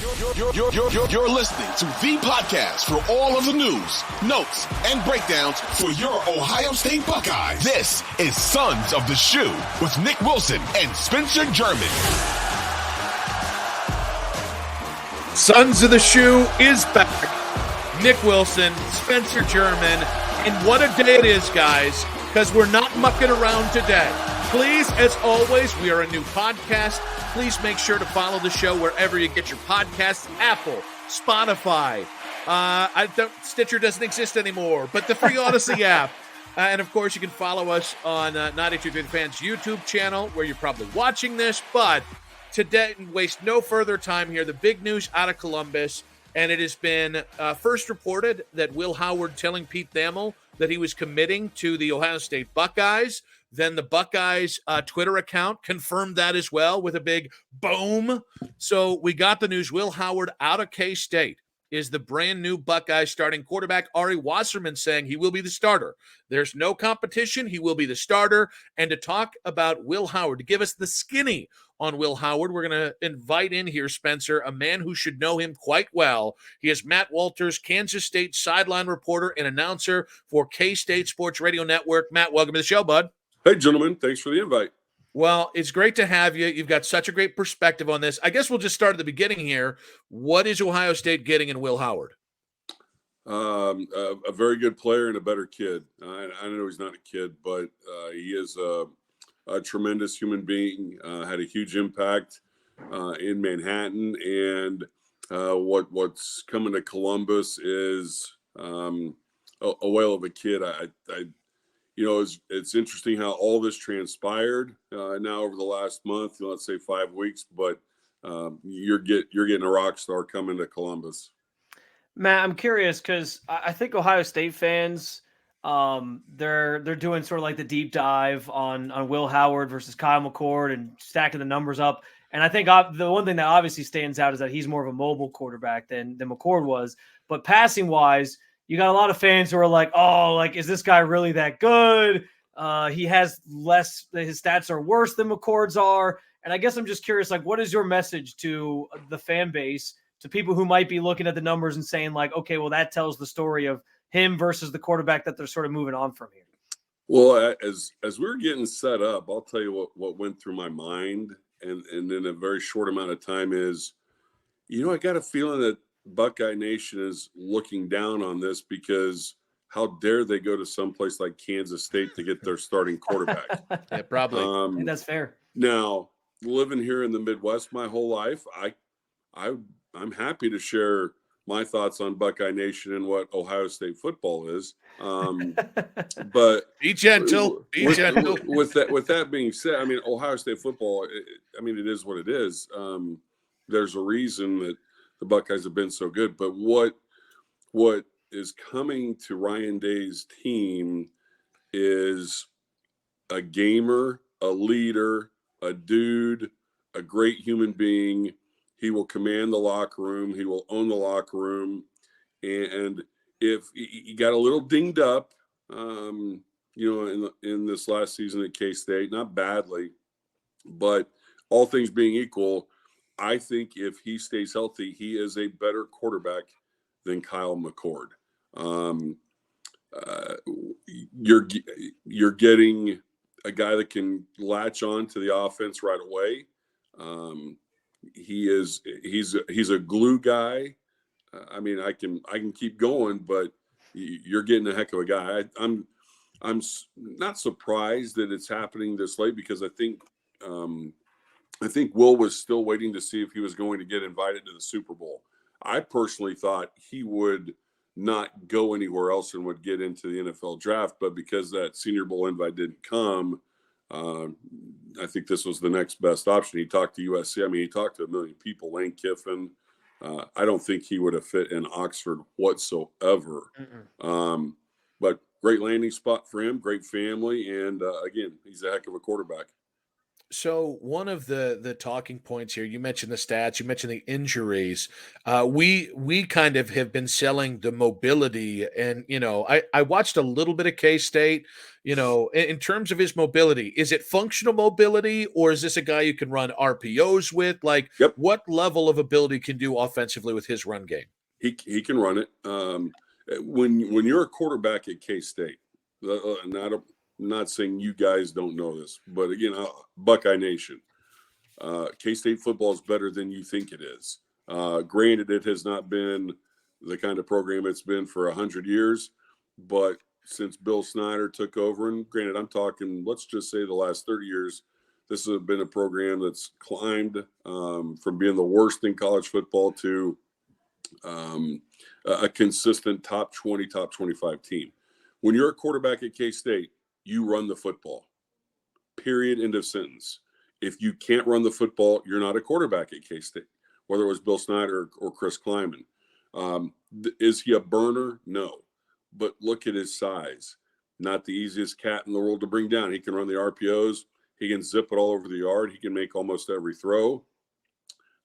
You're listening to the podcast for all of the news, notes, and breakdowns for your Ohio State Buckeyes. This is Sons of the Shoe with Nick Wilson and Spencer German. Sons of the Shoe is back. Nick Wilson, Spencer German, and what a day it is, guys, because we're not mucking around today. Please, as always, we are a new podcast. Please make sure to follow the show wherever you get your podcasts. Apple, Spotify. Stitcher doesn't exist anymore, but the free Odyssey app. And, of course, you can follow us on 923 The Fans YouTube channel, where you're probably watching this. But today, waste no further time here. The big news out of Columbus, and it has been first reported that Will Howard telling Pete Thamel that he was committing to the Ohio State Buckeyes. Then the Buckeyes Twitter account confirmed that as well with a big boom. So we got the news. Will Howard out of K-State is the brand new Buckeye starting quarterback. Ari Wasserman saying he will be the starter. There's no competition. He will be the starter. And to talk about Will Howard, to give us the skinny on Will Howard, we're going to invite in here, Spencer, a man who should know him quite well. He is Matt Walters, Kansas State sideline reporter and announcer for K-State Sports Radio Network. Matt, welcome to the show, bud. Hey, gentlemen. Thanks for the invite. Well, it's great to have you. You've got such a great perspective on this. I guess we'll just start at the beginning here. What is Ohio State getting in Will Howard? A very good player and a better kid. I know he's not a kid, but he is a tremendous human being, had a huge impact in Manhattan. And what's coming to Columbus is a whale of a kid. It's interesting how all this transpired now over the last month, let's say 5 weeks, but you're getting a rock star coming to Columbus. Matt, I'm curious because I think Ohio State fans, they're doing sort of like the deep dive on Will Howard versus Kyle McCord and stacking the numbers up. And I think the one thing that obviously stands out is that he's more of a mobile quarterback than McCord was. But passing wise, you got a lot of fans who are like, oh, like, is this guy really that good? He has less, his stats are worse than McCord's are. And I guess I'm just curious, like, what is your message to the fan base, to people who might be looking at the numbers and saying like, okay, well, that tells the story of him versus the quarterback that they're sort of moving on from here? Well, as we were getting set up, I'll tell you what went through my mind. And in a very short amount of time is, I got a feeling that Buckeye Nation is looking down on this because how dare they go to someplace like Kansas State to get their starting quarterback? Yeah, probably. I think that's fair. Now, living here in the Midwest my whole life, I'm happy to share my thoughts on Buckeye Nation and what Ohio State football is. But be gentle. Be gentle. With that being said, I mean, Ohio State football, it is what it is. There's a reason that the Buckeyes have been so good, but what is coming to Ryan Day's team is a gamer, a leader, a dude, a great human being. He will command the locker room. He will own the locker room. And if he got a little dinged up, in this last season at K-State, not badly, but all things being equal, I think if he stays healthy, he is a better quarterback than Kyle McCord. You're getting a guy that can latch on to the offense right away. He's a glue guy. I can keep going, but you're getting a heck of a guy. I'm not surprised that it's happening this late because I think Will was still waiting to see if he was going to get invited to the Super Bowl. I personally thought he would not go anywhere else and would get into the NFL draft, but because that Senior Bowl invite didn't come, I think this was the next best option. He talked to USC. He talked to a million people. Lane Kiffin. I don't think he would have fit in Oxford whatsoever. But great landing spot for him, great family, and again, he's a heck of a quarterback. So one of the talking points here, you mentioned the stats, you mentioned the injuries. We kind of have been selling the mobility, and I watched a little bit of K-State. In terms of his mobility, is it functional mobility, or is this a guy you can run RPOs with? Like, Yep, what level of ability can do offensively with his run game? he can run it. When you're a quarterback at K-State, not not saying you guys don't know this, but again, Buckeye Nation, K-State football is better than you think it is. Granted, it has not been the kind of program it's been for 100 years, but since Bill Snyder took over, and granted, I'm talking, let's just say the last 30 years, this has been a program that's climbed from being the worst in college football to a consistent top 20, top 25 team. When you're a quarterback at K-State, you run the football. Period. End of sentence. If you can't run the football, you're not a quarterback at K-State, whether it was Bill Snyder or Chris Kleiman. Is he a burner? No. But look at his size. Not the easiest cat in the world to bring down. He can run the RPOs. He can zip it all over the yard. He can make almost every throw.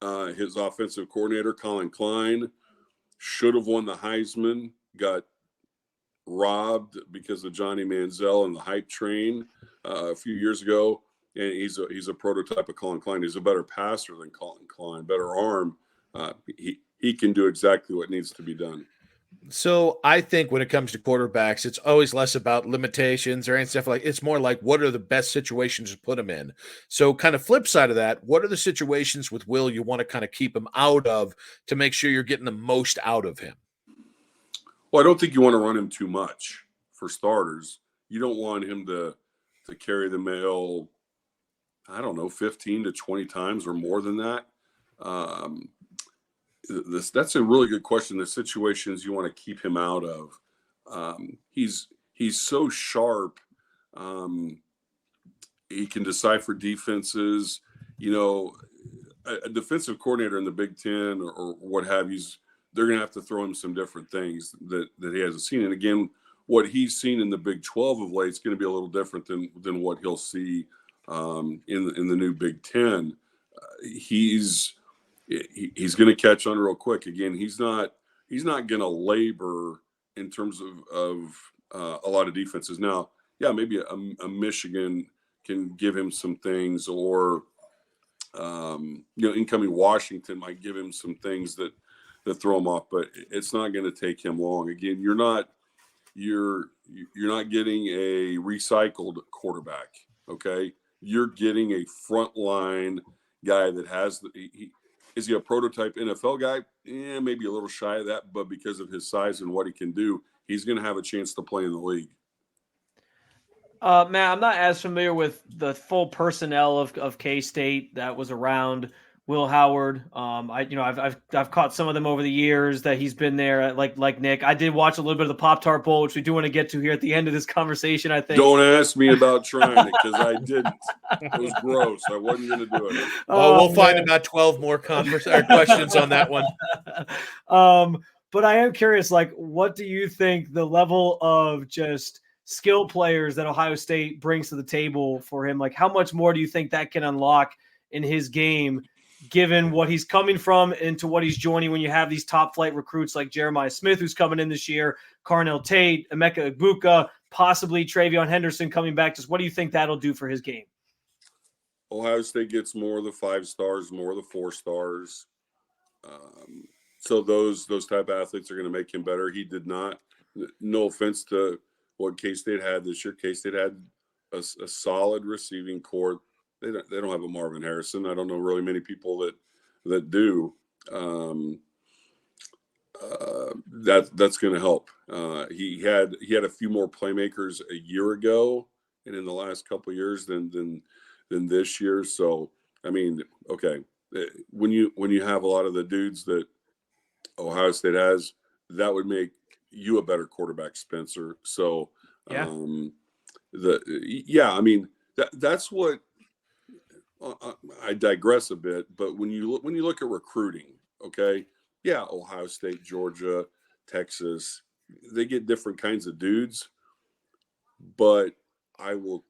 His offensive coordinator, Colin Klein, should have won the Heisman, got robbed because of Johnny Manziel and the hype train a few years ago. And he's a prototype of Colin Klein. He's a better passer than Colin Klein, better arm. He can do exactly what needs to be done. So I think when it comes to quarterbacks, it's always less about limitations or any stuff like. It's more like what are the best situations to put him in. So kind of flip side of that, what are the situations with Will you want to kind of keep him out of to make sure you're getting the most out of him? Well, I don't think you want to run him too much. For starters, you don't want him to carry the mail, I don't know, 15 to 20 times or more than that. That's a really good question. The situations you want to keep him out of. He's so sharp. He can decipher defenses. A defensive coordinator in the Big Ten or what have you, they're going to have to throw him some different things that he hasn't seen. And again, what he's seen in the Big 12 of late is going to be a little different than what he'll see in the new Big Ten. He's going to catch on real quick. Again, he's not going to labor in terms of a lot of defenses. Now, yeah, maybe a Michigan can give him some things, or incoming Washington might give him some things that throw him off. But it's not going to take him long. Again, you're not getting a recycled quarterback. Okay, you're getting a frontline guy that has is he a prototype NFL guy? Yeah, maybe a little shy of that, but because of his size and what he can do, he's going to have a chance to play in the league. Matt, I'm not as familiar with the full personnel of K-State that was around Will Howard. I've caught some of them over the years that he's been there. Like Nick, I did watch a little bit of the Pop-Tart Bowl, which we do want to get to here at the end of this conversation. I think. Don't ask me about trying it because I didn't. It was gross. I wasn't going to do it. Well, we'll find about 12 more questions on that one. But I am curious. Like, what do you think the level of just skill players that Ohio State brings to the table for him? Like, how much more do you think that can unlock in his game, given what he's coming from into what he's joining when you have these top flight recruits like Jeremiah Smith, who's coming in this year, Carnell Tate, Emeka Egbuka, possibly Travion Henderson coming back? Just what do you think that'll do for his game? Ohio State gets more of the 5 stars, more of the 4 stars. So those type of athletes are going to make him better. He did not. No offense to what K-State had this year. K-State had a solid receiving corps. They don't have a Marvin Harrison. I don't know really many people that do. That's going to help. He had a few more playmakers a year ago, and in the last couple of years than this year. So I mean, okay, when you have a lot of the dudes that Ohio State has, that would make you a better quarterback, Spencer. So yeah, I mean that's what. I digress a bit, but when you look at recruiting, okay, yeah, Ohio State, Georgia, Texas, they get different kinds of dudes, but I will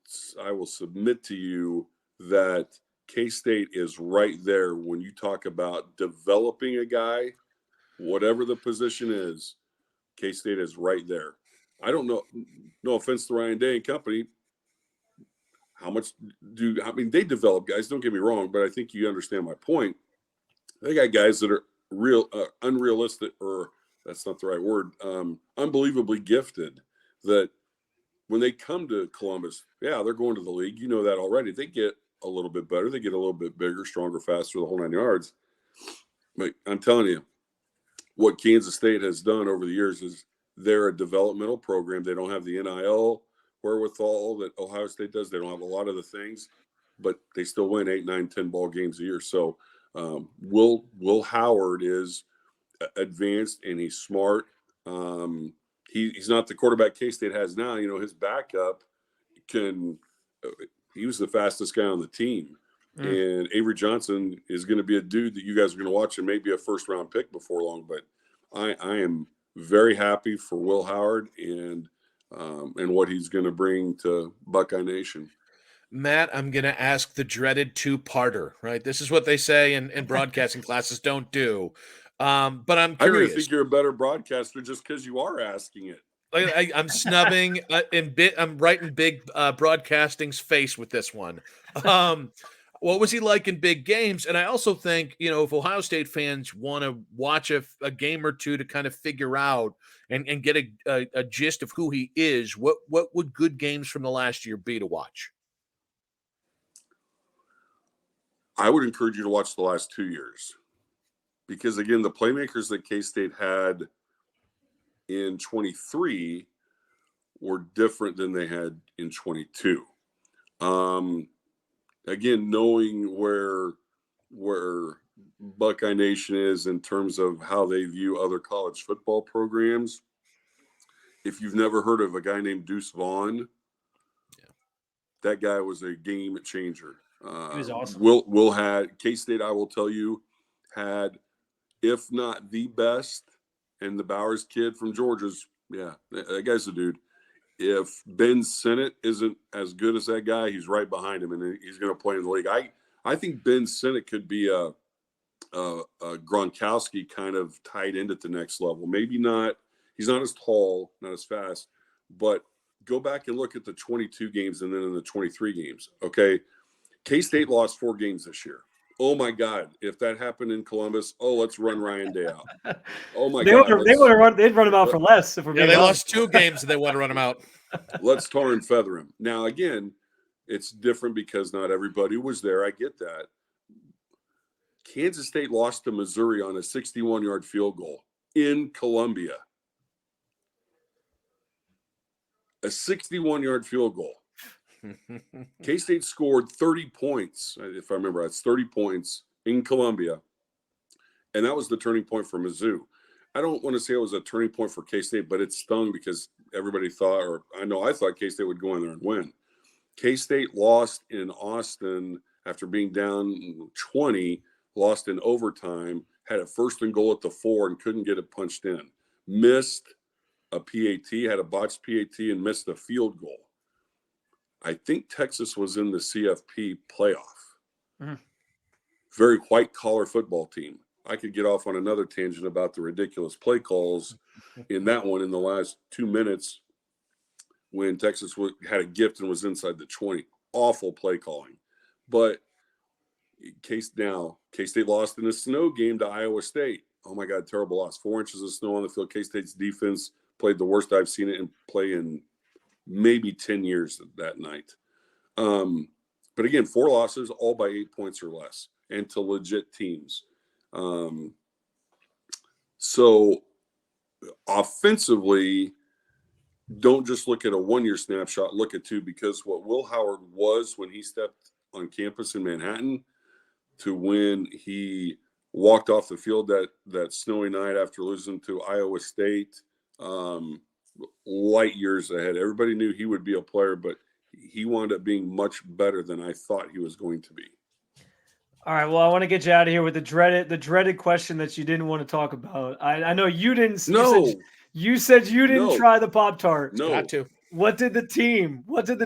submit to you that K-State is right there when you talk about developing a guy, whatever the position is, K-State is right there. I don't know, no offense to Ryan Day and company, how much they develop guys, don't get me wrong, but I think you understand my point. They got guys that are unrealistic, or that's not the right word, unbelievably gifted, that when they come to Columbus, yeah, they're going to the league. You know that already. They get a little bit better. They get a little bit bigger, stronger, faster, the whole 9 yards. But I'm telling you, what Kansas State has done over the years is they're a developmental program. They don't have the NIL wherewithal that Ohio State does. They don't have a lot of the things, but they still win 8, 9, 10 ball games a year. So Will Howard is advanced and he's smart. He's not the quarterback K-State has now. You know, his backup he was the fastest guy on the team. And Avery Johnson is going to be a dude that you guys are going to watch and maybe a first-round pick before long. But I am very happy for Will Howard and what he's going to bring to Buckeye Nation. Matt, I'm going to ask the dreaded two-parter, right? This is what they say in broadcasting classes don't do. But I'm curious. I'm going to think you're a better broadcaster just because you are asking it. I'm snubbing I'm right in big broadcasting's face with this one. What was he like in big games? And I also think, you know, if Ohio State fans want to watch a game or two to kind of figure out and get a gist of who he is, what would good games from the last year be to watch? I would encourage you to watch the last 2 years because, again, the playmakers that K-State had in 23 were different than they had in 22. Again, knowing where Buckeye Nation is in terms of how they view other college football programs. If you've never heard of a guy named Deuce Vaughn, that guy was a game changer. He was awesome. Will had K-State, I will tell you, had, if not the best, and the Bowers kid from Georgia's, that guy's a dude. If Ben Sinnott isn't as good as that guy, he's right behind him, and he's going to play in the league. I think Ben Sinnott could be a Gronkowski kind of tight end at the next level. Maybe not. He's not as tall, not as fast, but go back and look at the 22 games and then in the 23 games. Okay, K-State lost 4 games this year. Oh my God! If that happened in Columbus, let's run Ryan Day out. Oh my God! They'd run him out for less. If we're they lost 2 games and they want to run him out. Let's tar and feather him. Now again, it's different because not everybody was there. I get that. Kansas State lost to Missouri on a 61-yard field goal in Columbia. A 61-yard field goal. K-State scored 30 points, if I remember right. It's 30 points in Columbia, and that was the turning point for Mizzou. I don't want to say it was a turning point for K-State, but it stung because everybody thought, or I thought K-State would go in there and win. K-State lost in Austin after being down 20, lost in overtime, had a 1st and goal at the 4 and couldn't get it punched in. Missed a PAT, had a botched PAT, and missed a field goal. I think Texas was in the CFP playoff. Mm-hmm. Very white-collar football team. I could get off on another tangent about the ridiculous play calls in that one in the last 2 minutes when Texas had a gift and was inside the 20. Awful play calling. But K-State lost in a snow game to Iowa State. Oh, my God, terrible loss. 4 inches of snow on the field. K-State's defense played the worst I've seen it play in maybe 10 years that night. But again, 4 losses, all by 8 points or less, and to legit teams. So offensively, don't just look at a 1-year snapshot, look at 2, because what Will Howard was when he stepped on campus in Manhattan to when he walked off the field that snowy night after losing to Iowa State, light years ahead. Everybody knew he would be a player, but he wound up being much better than I thought he was going to be. All right. Well, I want to get you out of here with the dreaded question that you didn't want to talk about. I know you didn't. No. You said you didn't try the Pop-Tart. No. Got to. What did the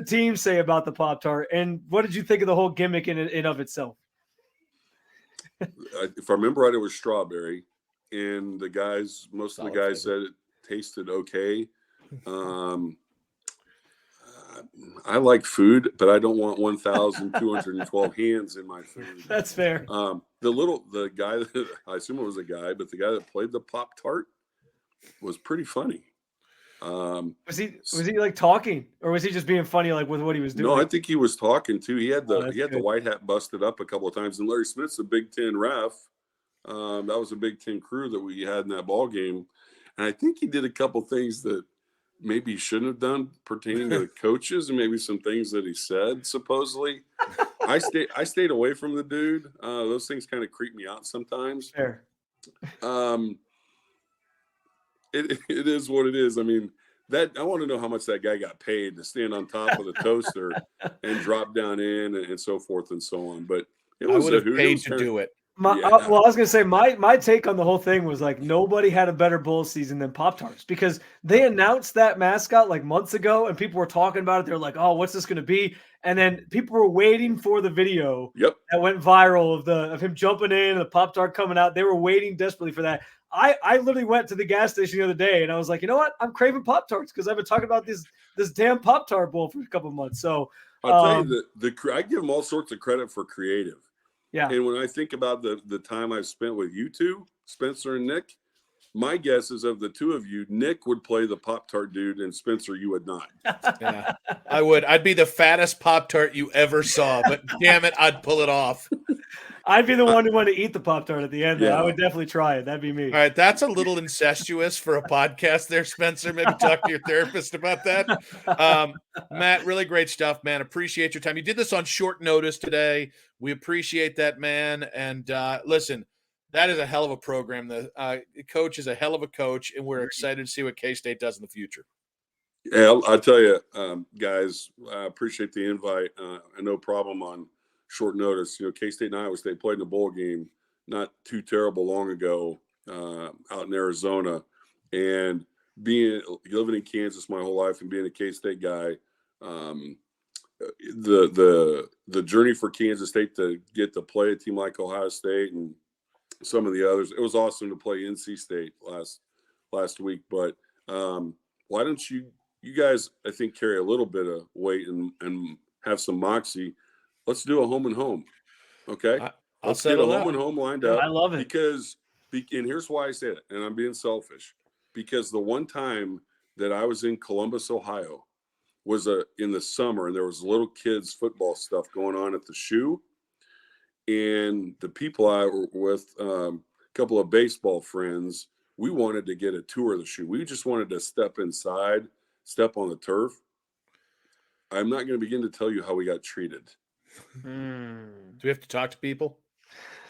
team say about the Pop-Tart? And what did you think of the whole gimmick in and of itself? If I remember right, it was strawberry, and most of the guys said it tasted okay. I like food, but I don't want 1,212 hands in my food. That's fair. The guy that I assume it was a guy, but the guy that played the Pop-Tart was pretty funny. Was he like talking, or was he just being funny like with what he was doing? No, I think he was talking too. He had the white hat busted up a couple of times, and Larry Smith's a Big Ten ref. That was a Big Ten crew that we had in that ball game, and I think he did a couple things that maybe he shouldn't have done pertaining to the coaches, and maybe some things that he said supposedly. I stayed away from the dude. Those things kind of creep me out sometimes. Fair. It is what it is. I mean, I want to know how much that guy got paid to stand on top of the toaster and drop down in and so forth and so on. But I would have paid to do it. Well, I was going to say my take on the whole thing was like nobody had a better bowl season than Pop-Tarts, because they announced that mascot like months ago and people were talking about it. They're like, oh, what's this going to be? And then people were waiting for the video that went viral of him jumping in and the Pop-Tart coming out. They were waiting desperately for that. I literally went to the gas station the other day and I was like, you know what? I'm craving Pop-Tarts because I've been talking about this damn Pop-Tart bowl for a couple of months. So I'll tell you that I give them all sorts of credit for creative. Yeah. And when I think about the time I've spent with you two, Spencer and Nick, my guess is of the two of you, Nick would play the Pop-Tart dude and Spencer, you would not. Yeah, I would. I'd be the fattest Pop-Tart you ever saw, but damn it, I'd pull it off. I'd be the one who wanted to eat the Pop-Tart at the end. Yeah. I would definitely try it. That'd be me. All right. That's a little incestuous for a podcast there, Spencer. Maybe talk to your therapist about that. Matt, really great stuff, man. Appreciate your time. You did this on short notice today. We appreciate that, man. And listen, that is a hell of a program. The coach is a hell of a coach, and we're excited to see what K-State does in the future. Yeah, I'll tell you, guys, I appreciate the invite. No problem on short notice. You know, K-State and Iowa State played in a bowl game not too terrible long ago out in Arizona. And living in Kansas my whole life and being a K-State guy, the journey for Kansas State to get to play a team like Ohio State and some of the others, it was awesome to play NC State last week. But why don't you guys, I think, carry a little bit of weight and have some moxie. Let's do a home and home. Okay. Let's get a home and home lined up. I love it. And here's why I say it, and I'm being selfish, because the one time that I was in Columbus, Ohio was in the summer, and there was little kids football stuff going on at the shoe. And the people I were with, a couple of baseball friends, we wanted to get a tour of the shoe. We just wanted to step inside, step on the turf. I'm not going to begin to tell you how we got treated. Do we have to talk to people?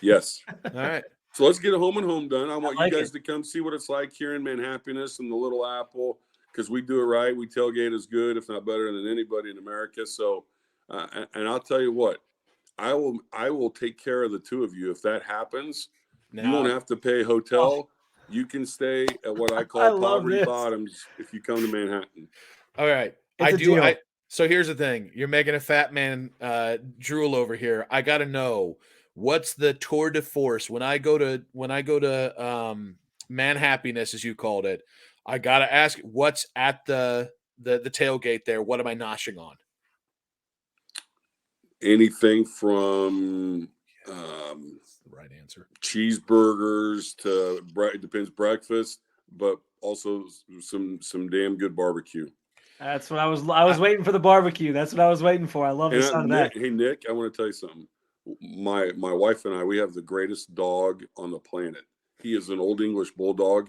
Yes. All right. So let's get a home and home done. I want you guys to come see what it's like here in Manhappiness and the Little Apple, because we do it right. We tailgate as good, if not better, than anybody in America. So, and I'll tell you what, I will take care of the two of you if that happens. You won't have to pay a hotel. You can stay at what I call poverty bottoms if you come to Manhattan. All right. So here's the thing. You're making a fat man drool over here. I got to know, what's the tour de force when I go to Manhappiness, as you called it? I got to ask, what's at the tailgate there? What am I noshing on? Anything from the right answer. Cheeseburgers to it depends, breakfast, but also some damn good barbecue. That's what I was waiting for, the barbecue. That's what I was waiting for. I love the sound of that. Hey, Nick, I want to tell you something. My wife and I, we have the greatest dog on the planet. He is an old English bulldog,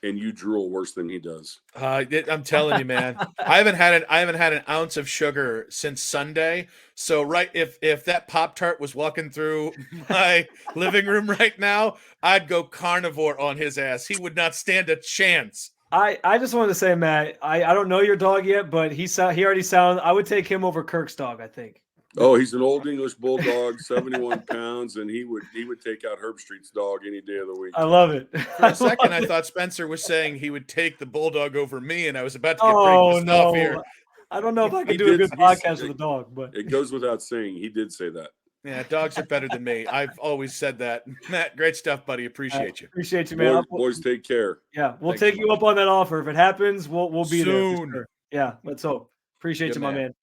and you drool worse than he does. I'm telling you, man. I haven't had an ounce of sugar since Sunday. So if that Pop-Tart was walking through my living room right now, I'd go carnivore on his ass. He would not stand a chance. I just wanted to say, Matt, I don't know your dog yet, but he already sounds. I would take him over Kirk's dog, I think. Oh, he's an old English bulldog, 71 pounds, and he would take out Herb Street's dog any day of the week. I love it. For a second, I thought Spencer was saying he would take the bulldog over me, and I was about to get pretty pissed off here. I don't know if I can do a good podcast with a dog, but it goes without saying. He did say that. Yeah, dogs are better than me. I've always said that. Matt, great stuff, buddy. Appreciate you. Appreciate you, man. Boys, take care. Yeah, we'll take you up on that offer. If it happens, we'll be soon. there. Yeah, let's hope. Appreciate you, my man.